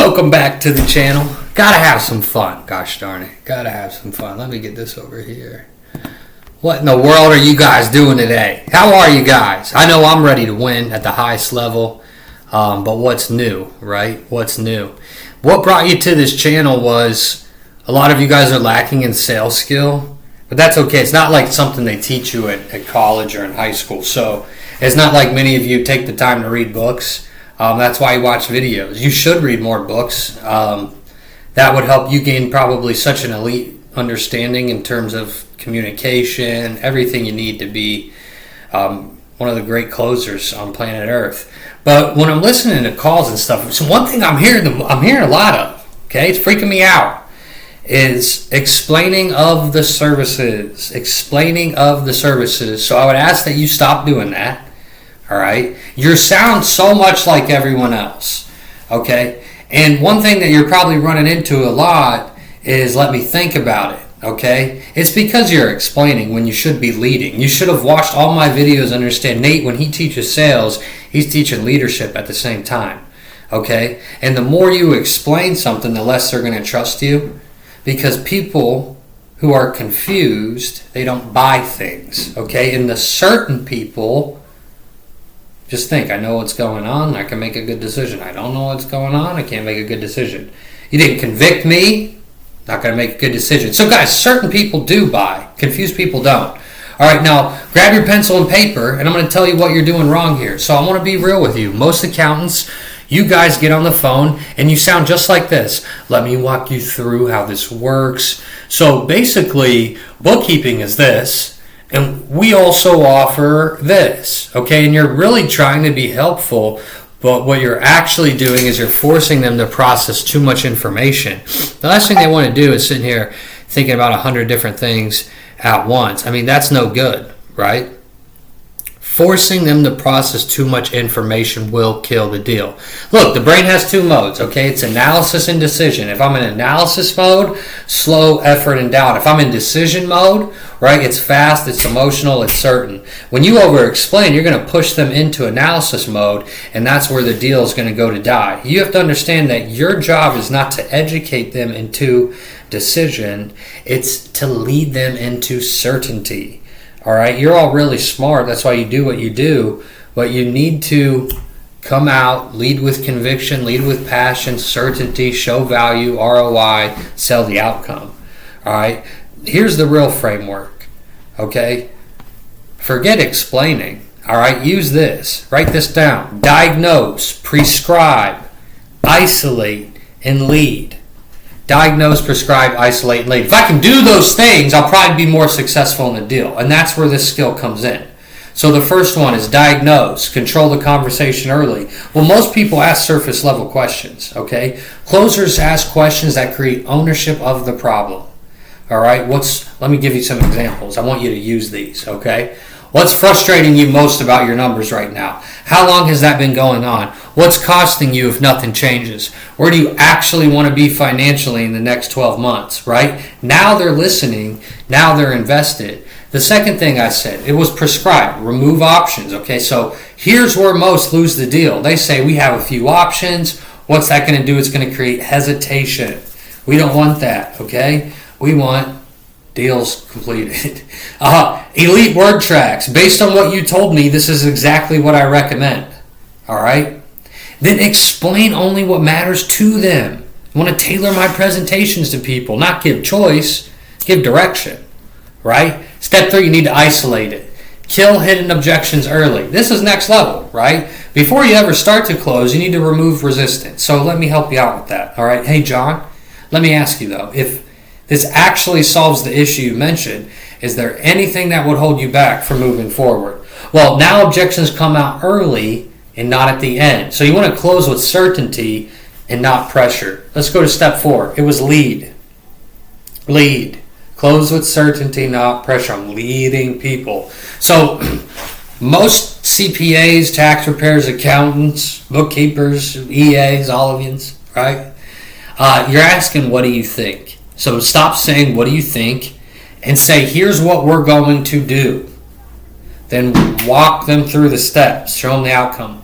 Welcome back to the channel. Gotta have some fun. Gosh darn it. Gotta have some fun. Let me get this over here. What in the world are you guys doing today? How are you guys? I know I'm ready to win at the highest level. But what's new, right? What's new? What brought you to this channel was a lot of you guys are lacking in sales skill. But that's okay. It's not like something they teach you at college or in high school. So it's not like many of you take the time to read books. That's why you watch videos. You should read more books. That would help you gain probably such an elite understanding in terms of communication, everything you need to be one of the great closers on planet Earth. But when I'm listening to calls and stuff, so one thing I'm hearing a lot of, okay, it's freaking me out, is explaining of the services. So I would ask that you stop doing that. All right, you sound so much like everyone else, okay? And one thing that you're probably running into a lot is let me think about it, okay? It's because you're explaining when you should be leading. You should have watched all my videos and understand Nate, when he teaches sales, he's teaching leadership at the same time, okay? And the more you explain something, the less they're going to trust you, because people who are confused, they don't buy things, okay? And the certain people just think, I know what's going on, I can make a good decision. I don't know what's going on, I can't make a good decision. You didn't convict me, not going to make a good decision. So guys, certain people do buy, confused people don't. All right, now grab your pencil and paper, and I'm going to tell you what you're doing wrong here. So I want to be real with you. Most accountants, you guys get on the phone, and you sound just like this. Let me walk you through how this works. So basically, bookkeeping is this. And we also offer this, okay? And you're really trying to be helpful, but what you're actually doing is you're forcing them to process too much information. The last thing they want to do is sitting here thinking about 100 different things at once. I mean, that's no good, right? Forcing them to process too much information will kill the deal. Look, the brain has two modes, okay? It's analysis and decision. If I'm in analysis mode, slow, effort, and doubt. If I'm in decision mode, right, it's fast, it's emotional, it's certain. When you over-explain, you're going to push them into analysis mode, and that's where the deal is going to go to die. You have to understand that your job is not to educate them into decision, it's to lead them into certainty. All right, you're all really smart. That's why you do what you do. But you need to come out, lead with conviction, lead with passion, certainty, show value, ROI, sell the outcome. All right, here's the real framework. Okay, forget explaining. All right, use this. Write this down. Diagnose, prescribe, isolate, and lead. Diagnose, prescribe, isolate, and lead. If I can do those things, I'll probably be more successful in the deal. And that's where this skill comes in. So the first one is diagnose, control the conversation early. Well, most people ask surface level questions, okay? Closers ask questions that create ownership of the problem. All right, let me give you some examples. I want you to use these, okay? What's frustrating you most about your numbers right now? How long has that been going on? What's costing you if nothing changes? Where do you actually want to be financially in the next 12 months, right? Now they're listening. Now they're invested. The second thing I said, it was prescribe, remove options, okay? So here's where most lose the deal. They say, we have a few options. What's that going to do? It's going to create hesitation. We don't want that, okay? We want deals completed. Elite word tracks. Based on what you told me, this is exactly what I recommend. All right? Then explain only what matters to them. I want to tailor my presentations to people, not give choice, give direction. Right? Step 3, you need to isolate it. Kill hidden objections early. This is next level, right? Before you ever start to close, you need to remove resistance. So let me help you out with that. All right? Hey, John, let me ask you, though, if this actually solves the issue you mentioned, is there anything that would hold you back from moving forward? Well, now objections come out early and not at the end. So you want to close with certainty and not pressure. Let's go to step 4. It was lead. Lead. Close with certainty, not pressure. I'm leading people. So most CPAs, tax preparers, accountants, bookkeepers, EAs, all of yous, right? You're asking, what do you think? So stop saying, what do you think? And say, here's what we're going to do. Then walk them through the steps. Show them the outcome.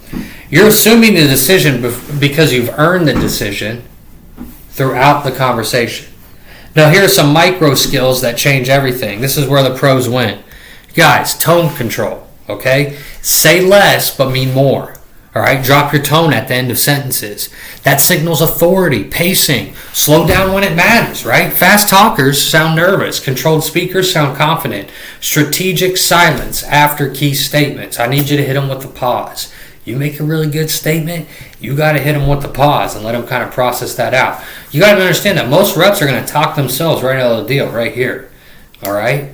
You're assuming the decision because you've earned the decision throughout the conversation. Now, here are some micro skills that change everything. This is where the pros win. Guys, tone control, okay? Say less but mean more. All right, drop your tone at the end of sentences. That signals authority, pacing. Slow down when it matters, right? Fast talkers sound nervous. Controlled speakers sound confident. Strategic silence after key statements. I need you to hit them with the pause. You make a really good statement, you got to hit them with the pause and let them kind of process that out. You got to understand that most reps are going to talk themselves right out of the deal right here. All right?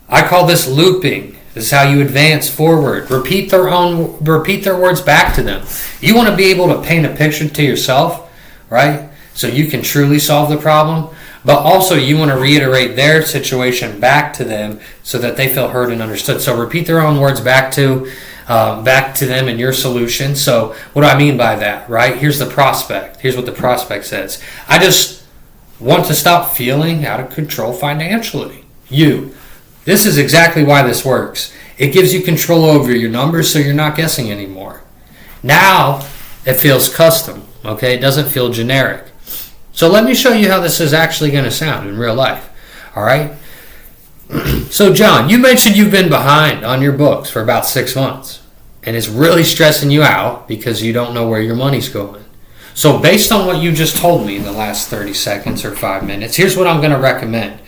I call this looping. This is how you advance forward. Repeat their words back to them. You want to be able to paint a picture to yourself, right? So you can truly solve the problem. But also you want to reiterate their situation back to them so that they feel heard and understood. So repeat their own words back to them and your solution. So what do I mean by that, right? Here's the prospect. Here's what the prospect says. I just want to stop feeling out of control financially. This is exactly why this works. It gives you control over your numbers so you're not guessing anymore. Now it feels custom, okay? It doesn't feel generic. So let me show you how this is actually going to sound in real life, all right? So John, you mentioned you've been behind on your books for about 6 months, and it's really stressing you out because you don't know where your money's going. So based on what you just told me in the last 30 seconds or 5 minutes, here's what I'm going to recommend.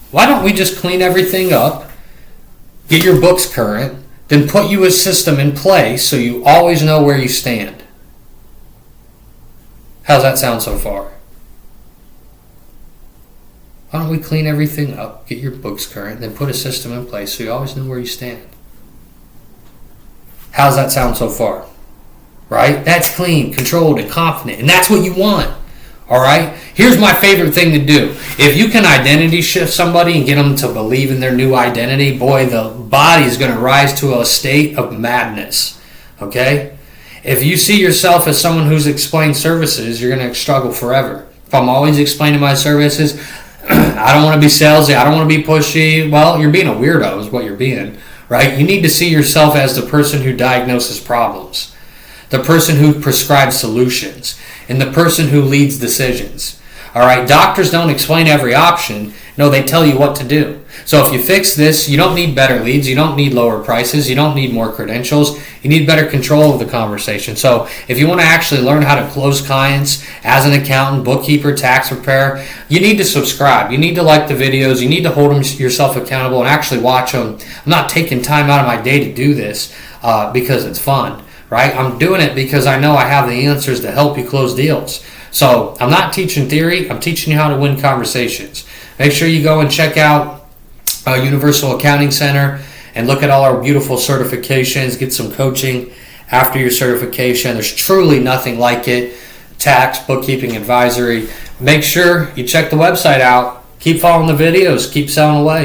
Why don't we just clean everything up, get your books current, then put you a system in place so you always know where you stand? How's that sound so far? Why don't we clean everything up, get your books current, then put a system in place so you always know where you stand? How's that sound so far? Right? That's clean, controlled, and confident, and that's what you want. All right? Here's my favorite thing to do. If you can identity shift somebody and get them to believe in their new identity, boy, the body is going to rise to a state of madness. Okay? If you see yourself as someone who's explained services, you're going to struggle forever. If I'm always explaining my services, I don't want to be salesy, I don't want to be pushy. Well, you're being a weirdo is what you're being, right? You need to see yourself as the person who diagnoses problems, the person who prescribes solutions, and the person who leads decisions. All right, doctors don't explain every option. No, they tell you what to do. So if you fix this, you don't need better leads, you don't need lower prices, you don't need more credentials, you need better control of the conversation. So if you want to actually learn how to close clients as an accountant, bookkeeper, tax preparer, you need to subscribe. You need to like the videos, you need to hold yourself accountable and actually watch them. I'm not taking time out of my day to do this because it's fun. Right? I'm doing it because I know I have the answers to help you close deals. So I'm not teaching theory, I'm teaching you how to win conversations. Make sure you go and check out Universal Accounting Center and look at all our beautiful certifications, get some coaching after your certification. There's truly nothing like it. Tax, bookkeeping, advisory. Make sure you check the website out. Keep following the videos, keep selling away.